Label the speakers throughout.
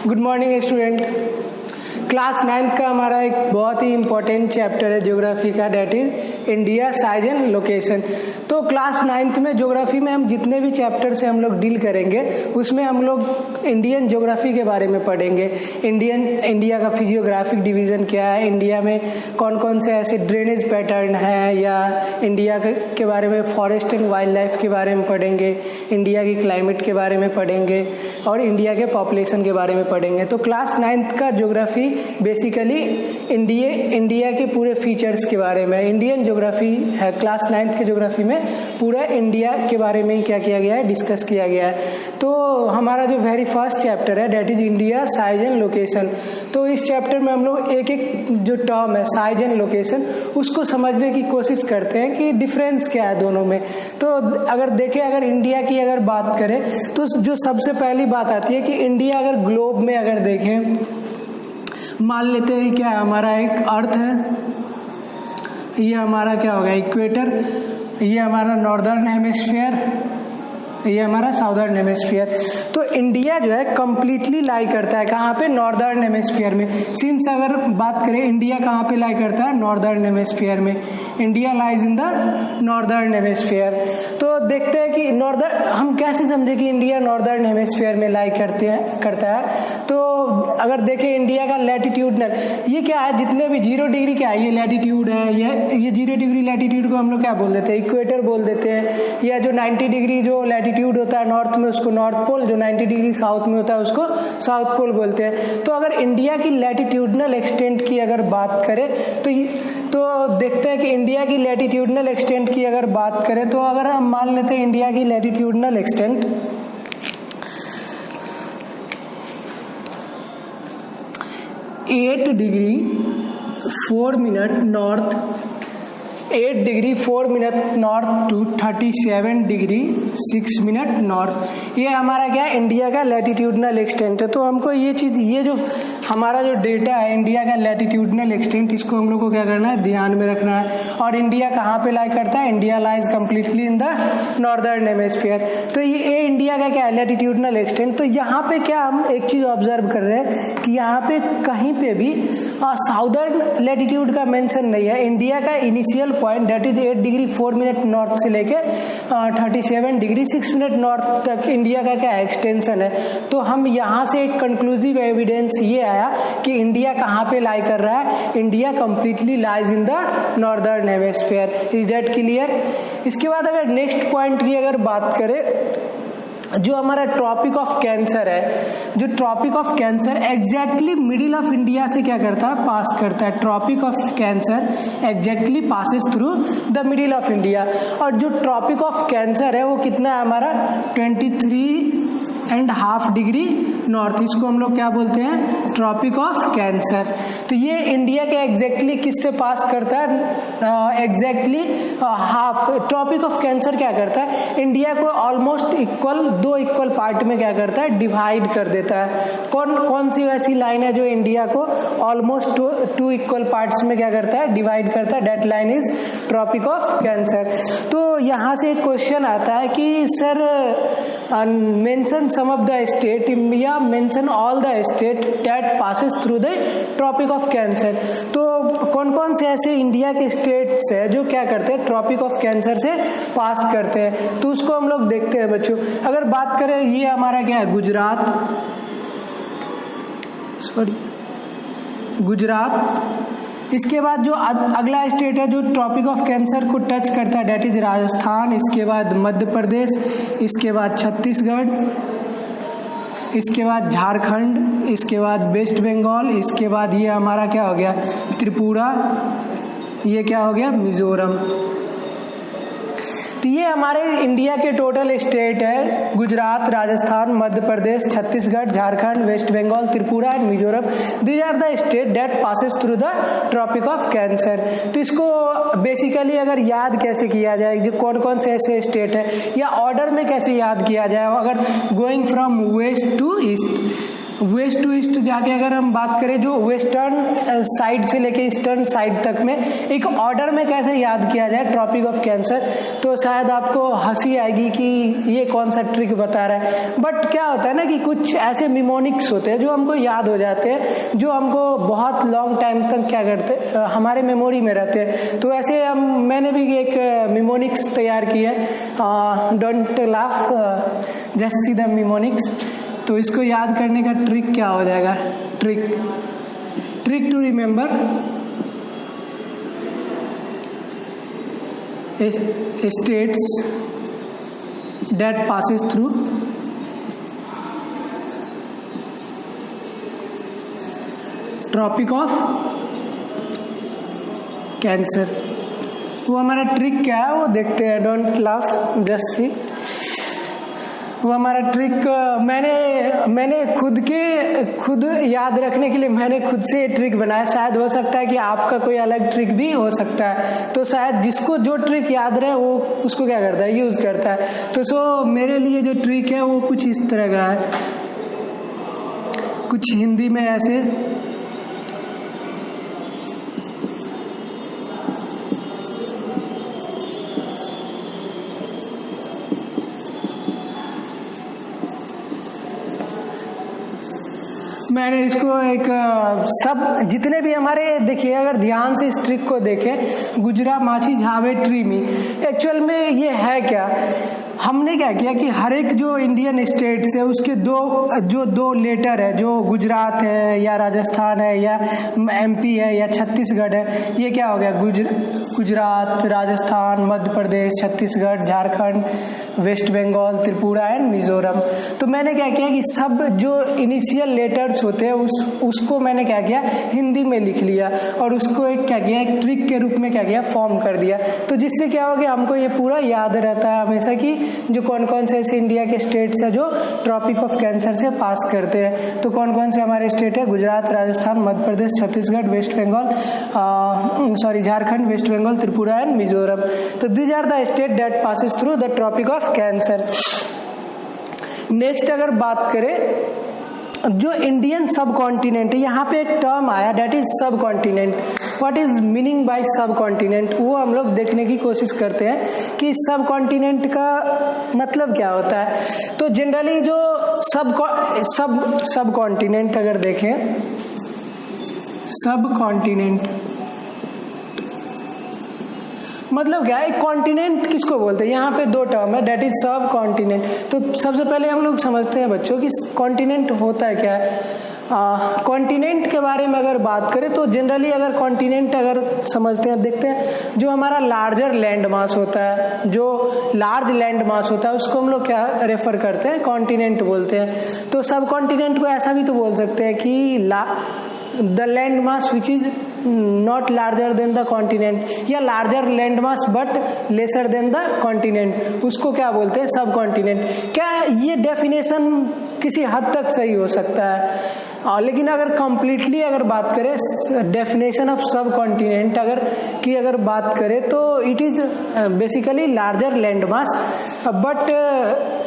Speaker 1: Good morning student. Class 9th का हमारा एक बहुत ही इम्पोर्टेंट चैप्टर है ज्योग्राफी का, that is India size and location. तो क्लास 9th में ज्योग्राफी में हम जितने भी चैप्टर से हम लोग डील करेंगे उसमें हम लोग इंडियन ज्योग्राफी के बारे में पढ़ेंगे। इंडिया का फिजियोग्राफिक डिवीज़न क्या है, इंडिया में कौन कौन से ऐसे ड्रेनेज पैटर्न है, या इंडिया के बारे में फॉरेस्ट एंड वाइल्ड लाइफ के बारे में पढ़ेंगे, इंडिया की क्लाइमेट के बारे में पढ़ेंगे और इंडिया के पॉपुलेशन के बारे में पढ़ेंगे। तो क्लास 9th का ज्योग्राफी बेसिकली इंडिया के पूरे फीचर्स के बारे में, इंडियन ज्योग्राफी है। क्लास 9th के ज्योग्राफी में पूरा इंडिया के बारे में क्या किया गया है, डिस्कस किया गया है। तो हमारा जो वेरी फर्स्ट चैप्टर है that is India size and location. तो इस चैप्टर में हम लोग एक एक जो टर्म है साइज एंड लोकेशन उसको समझने की कोशिश करते हैं कि डिफरेंस क्या है दोनों में। तो अगर देखें, अगर इंडिया की अगर बात करें तो जो सबसे पहली बात आती है कि इंडिया अगर ग्लोब में अगर देखें, मान लेते हैं क्या हमारा एक अर्थ है, ये हमारा क्या होगा इक्वेटर, ये हमारा नॉर्दर्न हेमिस्फीयर, ये हमारा साउदर्न हेमिस्फीयर। तो इंडिया जो है कंप्लीटली लाई करता है कहाँ पे, नॉर्दर्न हेमिस्फीयर में। सिंस अगर बात करें इंडिया कहाँ पे लाई करता है, नॉर्दर्न हेमिस्फीयर में। India lies in the northern hemisphere. तो देखते हैं कि नॉर्दर्न, हम कैसे समझे कि इंडिया नॉर्दर्न हेमिस्फीयर में लाई करता है। तो अगर देखें इंडिया का लैटिट्यूडनल, ये क्या है, जितने भी 0 डिग्री क्या है, ये लैटिट्यूड है, ये 0 डिग्री लैटिट्यूड को हम लोग क्या बोल देते हैं, इक्वेटर बोल देते हैं। या जो 90 डिग्री जो लैटिट्यूड होता है नॉर्थ में उसको नॉर्थ पोल, जो 90 डिग्री साउथ में होता है उसको साउथ पोल बोलते हैं। तो अगर इंडिया की लैटिट्यूडनल एक्सटेंट की अगर बात करें तो देखते हैं कि इंडिया की लैटिट्यूडनल एक्सटेंट की अगर बात करें तो अगर हम मान लेते हैं इंडिया की latitudinal extent 8 degree 4 minute north, 8 degree 4 minute north to 37 degree 6 minute north, ये हमारा क्या है इंडिया का लैटिट्यूडनल एक्सटेंट है। तो हमको ये चीज़, ये जो हमारा जो डेटा है इंडिया का लैटिट्यूडनल एक्सटेंट, इसको हम लोग को क्या करना है, ध्यान में रखना है। और इंडिया कहाँ पे लाई करता है, India lies completely in the northern hemisphere. तो ये इंडिया का क्या है लैटिट्यूडनल एक्सटेंट। तो यहाँ पे क्या हम एक चीज़ ऑब्जर्व कर रहे हैं कि यहाँ पे कहीं पे भी साउदर्न लैटिट्यूड का मेंशन नहीं है। इंडिया का initial point that is 8 degree 4 minute north से लेके 37 डिग्री 6 मिनट नॉर्थ तक इंडिया का क्या एक्सटेंशन है। तो हम यहाँ से एक कंक्लूसिव एविडेंस ये आया कि इंडिया कहाँ पे लाई कर रहा है, India completely lies in the northern hemisphere. Is that clear. इसके बाद अगर नेक्स्ट पॉइंट की अगर बात करें, जो हमारा ट्रॉपिक ऑफ कैंसर है, जो Tropic of Cancer exactly middle of India से क्या करता है, पास करता है। Tropic of Cancer exactly passes through the middle of India. और जो ट्रॉपिक ऑफ कैंसर है वो कितना है हमारा 23.5 डिग्री नॉर्थ, इसको हम लोग क्या बोलते हैं, ट्रॉपिक ऑफ कैंसर। तो ये इंडिया के एग्जैक्टली किससे पास करता है, exactly half. Tropic of Cancer क्या करता है, इंडिया को ऑलमोस्ट इक्वल, 2 इक्वल पार्ट में क्या करता है, डिवाइड कर देता है। कौन सी ऐसी लाइन है जो इंडिया को ऑलमोस्ट 2 इक्वल पार्ट्स में क्या करता है, डिवाइड करता है, that line is Tropic of Cancer. तो यहाँ से एक क्वेश्चन आता है कि sir mention some of the state या mention all the state that passes through the Tropic of Cancer. तो कौन कौन से ऐसे इंडिया के स्टेट्स है जो क्या करते हैं, ट्रॉपिक ऑफ कैंसर से पास करते हैं। तो उसको हम लोग देखते हैं बच्चों। अगर बात करें, ये हमारा क्या है, गुजरात। इसके बाद जो अगला स्टेट है जो ट्रॉपिक ऑफ कैंसर को टच करता है डेट इज राजस्थान। इसके बाद मध्य प्रदेश, इसके बाद छत्तीसगढ़, इसके बाद झारखंड, इसके बाद वेस्ट बंगाल, इसके बाद ये हमारा क्या हो गया त्रिपुरा, ये क्या हो गया मिजोरम। तो ये हमारे इंडिया के टोटल स्टेट है, Gujarat, Rajasthan, Madhya Pradesh, Chhattisgarh, Jharkhand, West Bengal, Tripura and Mizoram. These are the state that passes through the Tropic of Cancer. तो इसको बेसिकली अगर याद कैसे किया जाए, जो कौन कौन से ऐसे स्टेट है, या ऑर्डर में कैसे याद किया जाए, अगर going from west to east. West to east जाके अगर हम बात करें, जो वेस्टर्न साइड से लेके ईस्टर्न साइड तक में एक ऑर्डर में कैसे याद किया जाए ट्रॉपिक ऑफ कैंसर, तो शायद आपको हंसी आएगी कि ये कौन सा ट्रिक बता रहा है। बट क्या होता है ना कि कुछ ऐसे मिमोनिक्स होते हैं जो हमको याद हो जाते हैं, जो हमको बहुत लॉन्ग टाइम तक क्या करते हैं, हमारे मेमोरी में रहते हैं। तो ऐसे मैंने भी एक मिमोनिक्स तैयार की है, don't laugh, just see the mnemonics. तो इसको याद करने का ट्रिक क्या हो जाएगा, trick to remember states that passes through Tropic of Cancer. वो हमारा ट्रिक क्या है वो देखते हैं, डोंट लाफ, जस्ट सी। वो हमारा ट्रिक मैंने खुद याद रखने के लिए मैंने खुद से ट्रिक बनाया। शायद हो सकता है कि आपका कोई अलग ट्रिक भी हो सकता है, तो शायद जिसको जो ट्रिक याद रहे वो उसको क्या करता है, यूज करता है। तो मेरे लिए जो ट्रिक है वो कुछ इस तरह का है, कुछ हिंदी में ऐसे। मैंने इसको एक सब जितने भी हमारे देखिए, अगर ध्यान से इस ट्रिक को देखें, गुजरा माछी झावे ट्रीमी, एक्चुअल में ये है क्या, हमने क्या किया कि हर एक जो इंडियन स्टेट्स है उसके दो लेटर है, जो गुजरात है या राजस्थान है या एमपी है या छत्तीसगढ़ है, ये क्या हो गया, Gujarat, Rajasthan, Madhya Pradesh, Chhattisgarh, Jharkhand, West Bengal, Tripura and Mizoram. तो मैंने क्या किया कि सब जो इनिशियल लेटर्स होते हैं उसको मैंने क्या किया, हिंदी में लिख लिया और उसको एक क्या किया, एक ट्रिक के रूप में क्या किया, फॉर्म कर दिया। तो जिससे क्या हो गया, हमको ये पूरा याद रहता है हमेशा कि जो कौन कौन से ऐसे इंडिया के स्टेट्स है जो ट्रॉपिक ऑफ कैंसर से पास करते हैं। तो कौन कौन से हमारे स्टेट है, Gujarat, Rajasthan, Madhya Pradesh, Chhattisgarh, West Bengal, Jharkhand, West Bengal, Tripura and Mizoram. तो these are the state that passes through the Tropic of Cancer. Next अगर बात करें, जो इंडियन सब कॉन्टिनेंट है, यहाँ पे एक टर्म आया दैट इज सब continent. What is meaning bye सब कॉन्टिनेंट, वो हम लोग देखने की कोशिश करते हैं कि सब कॉन्टिनेंट का मतलब क्या होता है। तो जनरली जो सब कॉन्टिनेंट अगर देखें, सब कॉन्टिनेंट मतलब क्या है, कॉन्टिनेंट किसको बोलते हैं, यहाँ पे दो टर्म है दैट इज सब कॉन्टिनेंट। तो सबसे पहले हम लोग समझते हैं बच्चों कि कॉन्टिनेंट होता है क्या है। कॉन्टिनेंट के बारे में अगर बात करें तो जनरली अगर कॉन्टिनेंट अगर समझते हैं, देखते हैं, जो हमारा लार्जर लैंड मास होता है, जो लार्ज लैंड मास होता है उसको हम लोग क्या रेफर करते हैं, कॉन्टिनेंट बोलते हैं। तो सब कॉन्टिनेंट को ऐसा भी तो बोल सकते हैं कि the land mass which is not larger than the continent, या larger land mass but lesser than the continent, उसको क्या बोलते हैं, सब कॉन्टिनेंट। क्या ये डेफिनेशन किसी हद तक सही हो सकता है, लेकिन अगर कंप्लीटली अगर बात करें डेफिनेशन ऑफ सब कॉन्टिनेंट अगर बात करें तो it is basically larger land mass but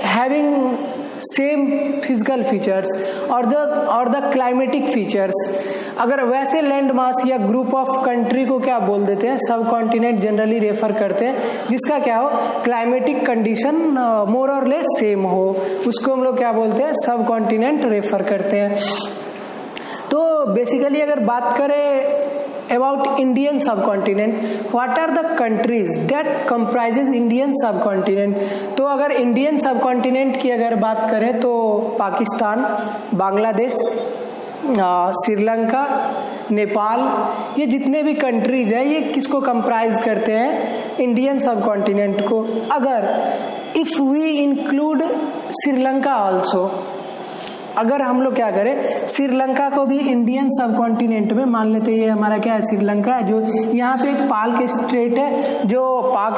Speaker 1: having same physical features और द क्लाइमेटिक फीचर्स। अगर वैसे लैंड मास या ग्रुप ऑफ कंट्री को क्या बोल देते हैं, सब कॉन्टिनेंट जनरली रेफर करते हैं, जिसका क्या हो, क्लाइमेटिक कंडीशन मोर और लेस सेम हो, उसको हम लोग क्या बोलते हैं, सब कॉन्टिनेंट रेफर करते हैं। तो बेसिकली अगर बात करें about Indian subcontinent, what are the countries that comprises Indian subcontinent? तो अगर इंडियन सबकॉन्टिनेंट की अगर बात करें तो पाकिस्तान, बांग्लादेश, श्रीलंका, नेपाल, ये जितने भी कंट्रीज है ये किसको कंप्राइज करते हैं, इंडियन सबकॉन्टिनेंट को। अगर if we include Sri Lanka also, अगर हम लोग क्या करें, श्रीलंका को भी इंडियन सबकॉन्टिनेंट में मान लेते हैं, ये हमारा क्या है, श्रीलंका है, जो यहाँ पे एक पाक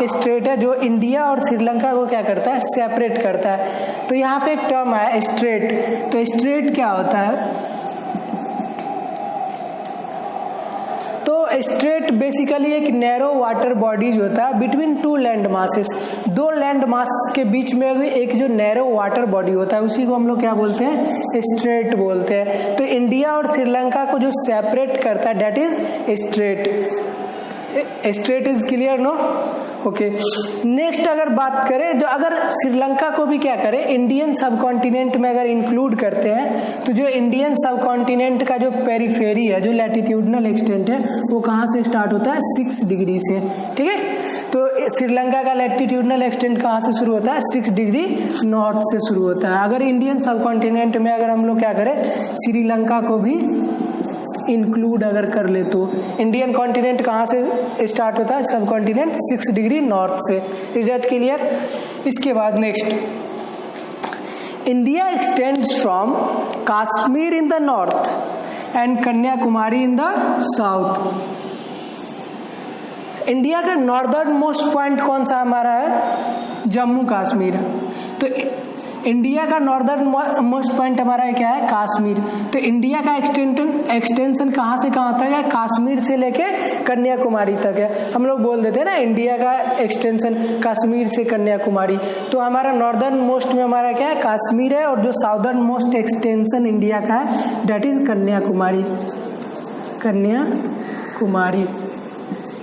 Speaker 1: स्टेट है जो इंडिया और श्रीलंका को क्या करता है, सेपरेट करता है। तो यहाँ पे एक टर्म आया स्ट्रेट, तो स्ट्रेट क्या होता है, तो स्ट्रेट बेसिकली एक नैरो वाटर बॉडीज होता है बिटवीन टू लैंड मासेस, दो लैंड मास के बीच में एक जो नैरो वाटर बॉडी होता है उसी को हम लोग क्या बोलते हैं, स्ट्रेट बोलते हैं। तो इंडिया और श्रीलंका को जो सेपरेट करता है that is strait. Strait is clear no? Okay. Next अगर बात करें, जो अगर श्रीलंका को भी क्या करें इंडियन सब कॉन्टिनेंट में अगर इंक्लूड करते हैं तो जो इंडियन सब कॉन्टिनेंट का जो पेरिफेरी है, जो लैटिट्यूडनल एक्सटेंट है, वो कहाँ से स्टार्ट होता है, 6 डिग्री से। ठीक है, तो श्रीलंका का लैटिट्यूडनल एक्सटेंट कहाँ से शुरू होता है, 6 डिग्री नॉर्थ से शुरू होता है। अगर इंडियन सब कॉन्टिनेंट में अगर हम लोग क्या करें, श्रीलंका को भी इंक्लूड अगर कर ले तो इंडियन कॉन्टिनेंट कहाँ से स्टार्ट होता है, सब कॉन्टिनेंट 6 डिग्री नॉर्थ से। Is that clear? इसके बाद next, India extends from Kashmir in the north and Kanyakumari in the south. India का नॉर्दर्न मोस्ट पॉइंट कौन सा हमारा है, जम्मू कश्मीर। तो इंडिया का नॉर्दर्न मोस्ट पॉइंट हमारा है क्या है, कश्मीर। तो इंडिया का एक्सटेंशन कहाँ से कहाँ तक है, कश्मीर से लेके कन्याकुमारी तक है। हम लोग बोल देते हैं ना इंडिया का एक्सटेंशन कश्मीर से कन्याकुमारी, तो हमारा नॉर्दर्न मोस्ट में हमारा क्या है, कश्मीर है, और जो साउदर्न मोस्ट एक्सटेंशन इंडिया का है दैट इज कन्याकुमारी। कन्याकुमारी,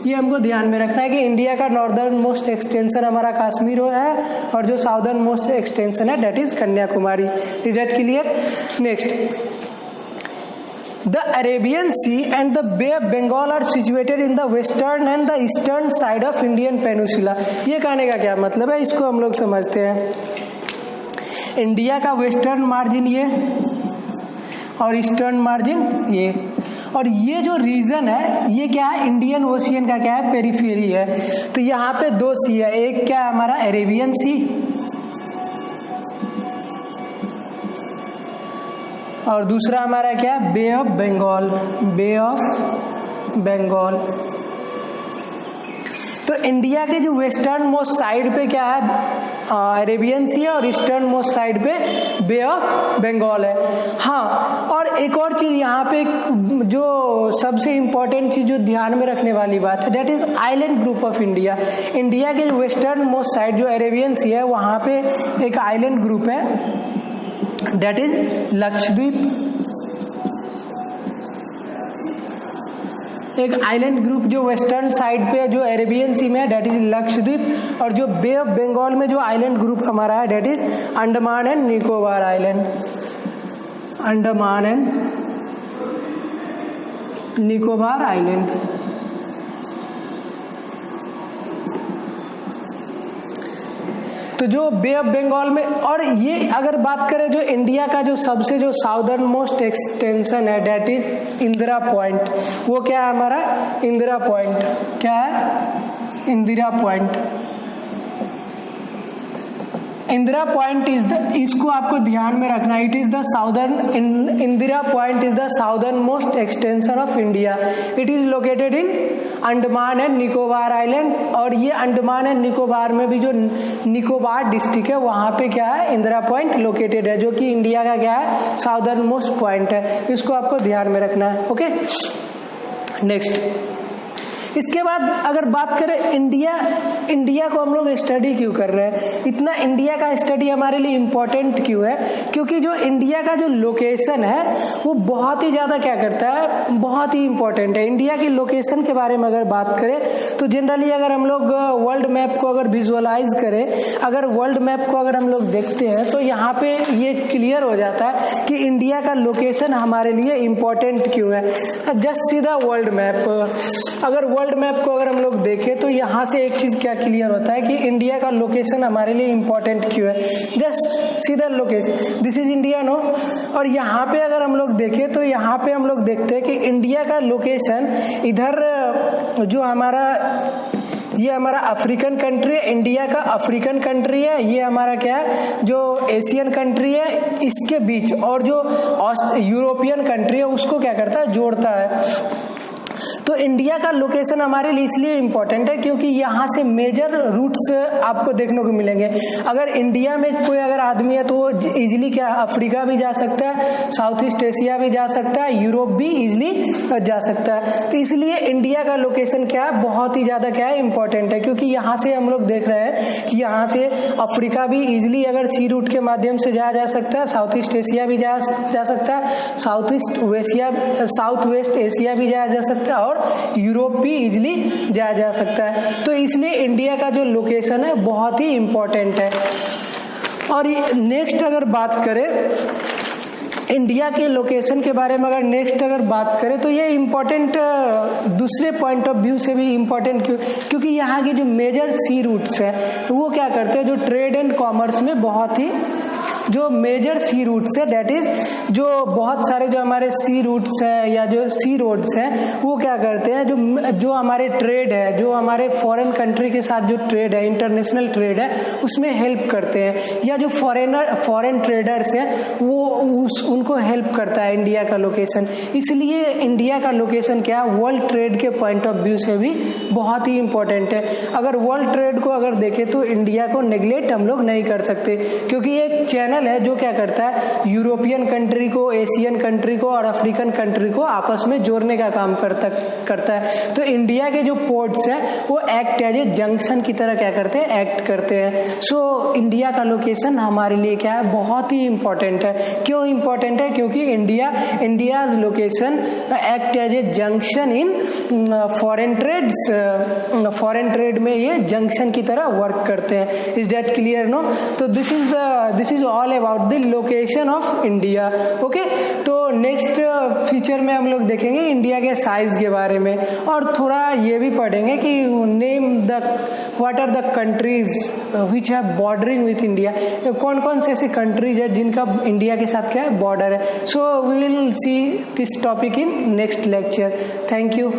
Speaker 1: ये हमको ध्यान में रखना है कि इंडिया का नॉर्दर्न मोस्ट एक्सटेंशन हमारा कश्मीर है और जो साउदर्न मोस्ट एक्सटेंशन है that is Kanyakumari. Is that clear? Next, the Arabian Sea and the Bay of Bengal are situated in the western and the eastern side of Indian peninsula. ये कहने का क्या मतलब है, इसको हम लोग समझते हैं। इंडिया का वेस्टर्न मार्जिन ये और ईस्टर्न मार्जिन ये, और ये जो रीजन है ये क्या है, इंडियन ओशियन का क्या है, पेरिफेरी है। तो यहाँ पे 2 सी है, एक क्या है हमारा अरेबियन सी और दूसरा हमारा क्या है, Bay of Bengal. Bay of Bengal. तो इंडिया के जो वेस्टर्न मोस्ट साइड पे क्या है, अरेबियन सी है और ईस्टर्न मोस्ट साइड पे बे ऑफ बंगाल है। हाँ, और एक और चीज यहाँ पे जो सबसे इम्पोर्टेंट चीज जो ध्यान में रखने वाली बात है that is island group of India. India के वेस्टर्न मोस्ट साइड जो अरेबियन सी है वहां पे एक आइलैंड ग्रुप है दैट इज लक्षद्वीप। एक आइलैंड ग्रुप जो वेस्टर्न साइड पे जो अरेबियन सी में है दैट इज लक्षद्वीप, और जो बे ऑफ बंगाल में जो आइलैंड ग्रुप हमारा है that is Andaman and Nicobar island. Andaman and Nicobar island. तो जो बे ऑफ बंगाल में, और ये अगर बात करें जो इंडिया का जो सबसे जो साउदर्न मोस्ट एक्सटेंशन है दैट इज इंदिरा पॉइंट। वो क्या है हमारा, इंदिरा पॉइंट। क्या है, Indira point. Indira point is the, इसको आपको ध्यान में रखना, it is the southern, Indira point is the southern most extension of India. It is located in Andaman and Nicobar island, और ये अंडमान एंड निकोबार में भी जो निकोबार डिस्ट्रिक्ट है वहां पे क्या है, इंदिरा पॉइंट लोकेटेड है, जो कि इंडिया का क्या है, साउदर्न मोस्ट पॉइंट है। इसको आपको ध्यान में रखना है। ओके, नेक्स्ट, इसके बाद अगर बात करें इंडिया को हम लोग स्टडी क्यों कर रहे हैं, इतना इंडिया का स्टडी हमारे लिए इम्पोर्टेंट क्यों है, क्योंकि जो इंडिया का जो लोकेशन है वो बहुत ही ज्यादा क्या करता है, बहुत ही इम्पोर्टेंट है। इंडिया की लोकेशन के बारे में अगर बात करें तो जनरली अगर हम लोग वर्ल्ड मैप को अगर विजुअलाइज करें, अगर वर्ल्ड मैप को अगर हम लोग देखते हैं तो यहाँ पे ये क्लियर हो जाता है कि इंडिया का लोकेशन हमारे लिए इम्पोर्टेंट क्यों है। Just see the world map. अगर वर्ल्ड मैप को अगर हम लोग देखें तो यहाँ से एक चीज क्या क्लियर होता है कि इंडिया का लोकेशन हमारे लिए इम्पोर्टेंट क्यों है। Just see the location, this is India no. और यहाँ पे अगर हम लोग देखें तो यहाँ पे हम लोग देखते हैं कि इंडिया का लोकेशन इधर जो हमारा, ये हमारा अफ्रीकन कंट्री है, इंडिया का अफ्रीकन कंट्री है, ये हमारा क्या है, जो एशियन कंट्री है, इसके बीच और जो यूरोपियन कंट्री है उसको क्या करता है, जोड़ता है। तो इंडिया का लोकेशन हमारे लिए इसलिए इम्पोर्टेंट है क्योंकि यहाँ से मेजर रूट्स आपको देखने को मिलेंगे। अगर इंडिया में कोई अगर आदमी है तो वो इजिली क्या अफ्रीका भी जा सकता है, साउथ ईस्ट एशिया भी जा सकता है, यूरोप भी इजिली जा सकता है। तो इसलिए इंडिया का लोकेशन क्या है, बहुत ही ज्यादा क्या है, इंपॉर्टेंट है। क्योंकि यहाँ से हम लोग देख रहे हैं कि यहाँ से अफ्रीका भी इजिली अगर सी रूट के माध्यम से जाया जा सकता है, साउथ ईस्ट एशिया भी जा सकता है, साउथ वेस्ट एशिया भी जाया जा सकता है, और यूरोप भी इजिली जाया जा सकता है। तो इसलिए इंडिया का जो लोकेशन है बहुत ही इंपॉर्टेंट है। और नेक्स्ट अगर बात करें इंडिया के लोकेशन के बारे में, अगर नेक्स्ट अगर बात करें तो ये इम्पोर्टेंट दूसरे पॉइंट ऑफ व्यू से भी इम्पोर्टेंट क्योंकि यहाँ की जो मेजर सी रूट्स है वो क्या करते हैं, जो ट्रेड एंड कॉमर्स में बहुत ही जो मेजर सी रूट्स है, दैट इज जो बहुत सारे जो हमारे सी रूट्स है या जो सी रोड्स हैं वो क्या करते हैं, जो हमारे ट्रेड है, जो हमारे फॉरेन कंट्री के साथ जो ट्रेड है, इंटरनेशनल ट्रेड है, उसमें हेल्प करते हैं। या जो फॉरेन ट्रेडर्स हैं वो उनको हेल्प करता है इंडिया का लोकेशन। इसलिए इंडिया का लोकेशन क्या है, वर्ल्ड ट्रेड के पॉइंट ऑफ व्यू से भी बहुत ही इंपॉर्टेंट है। अगर वर्ल्ड ट्रेड को अगर देखें तो इंडिया को नेग्लेक्ट हम लोग नहीं कर सकते, क्योंकि एक चैनल है जो क्या करता है, यूरोपियन कंट्री को, एशियन कंट्री को और अफ्रीकन कंट्री को आपस में जोड़ने का काम करता है। तो इंडिया के जो पोर्ट्स हैं वो एक्ट एज ए जंक्शन की तरह क्या करते हैं, एक्ट करते हैं। सो इंडिया का लोकेशन हमारे लिए क्या है, बहुत ही इंपॉर्टेंट है। क्यों इंपॉर्टेंट है, क्योंकि India's location act as a junction in foreign trade में ये जंक्शन की तरह वर्क करते हैं। Is that clear? नो? तो this is all about the location of India. Okay, तो नेक्स्ट फीचर में हम लोग देखेंगे इंडिया के साइज के बारे में, और थोड़ा ये भी पढ़ेंगे कि what are the countries which have bordering with India. कौन कौन से ऐसे कंट्रीज है जिनका इंडिया के साथ क्या है, बॉर्डर है। So we will see this topic in next lecture. Thank you.